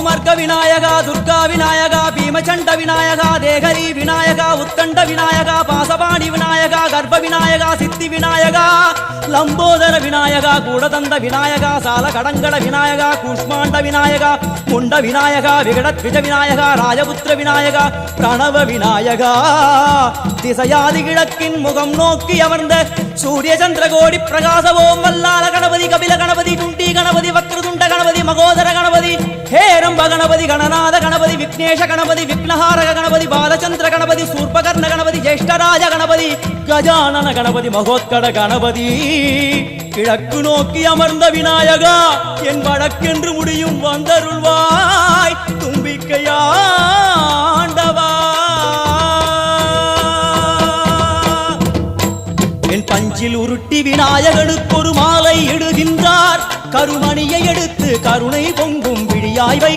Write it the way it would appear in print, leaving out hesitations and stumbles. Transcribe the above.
சோமர்க விநாயகா துர்கா விநாயகா பீமச்சண்ட விநாயகா தேகரி விநாயகா உத்தண்ட விநாயகா பாசபாணி விநாயகா கர்ப்ப விநாயகா சித்தி விநாயகா லம்போதர விநாயகா கூடதந்த விநாயகா சால கடங்கட விநாயகா கூஷ்மாண்ட விநாயகா முண்ட விநாயகா விகடத்விஜ விநாயகா ராஜபுத்திர விநாயகா பிரணவ விநாயகா திசையாதி கிழக்கின் முகம் நோக்கி அமர்ந்த சூரிய சந்திரகோடி பிரகாச ஓம் வல்லால கணபதி கபில கணபதி துண்டி கணபதி வக்ரதுண்ட கணபதி மகோதர கணபதி ஹேரம்ப கணபதி கணநாத கணபதி விக்னேஷ கணபதி விக்னஹாரக கணபதி பாலச்சந்திர கணபதி சூர்பகர்ண கணபதி ஜேஷ்டராஜ கணபதி கஜானன கணபதி மகோத்கட கணபதி கிழக்கு நோக்கி அமர்ந்த விநாயகா என் வழக்கென்று முடியும் வந்தருள்வாய் தும்பிக்கையாண்டவா என் பஞ்சில் உருட்டி விநாயகனுக்கு ஒரு மாலை இடுகின்றார் கருமணியை எடுத்து கருணை பொங்கும் விழியாய்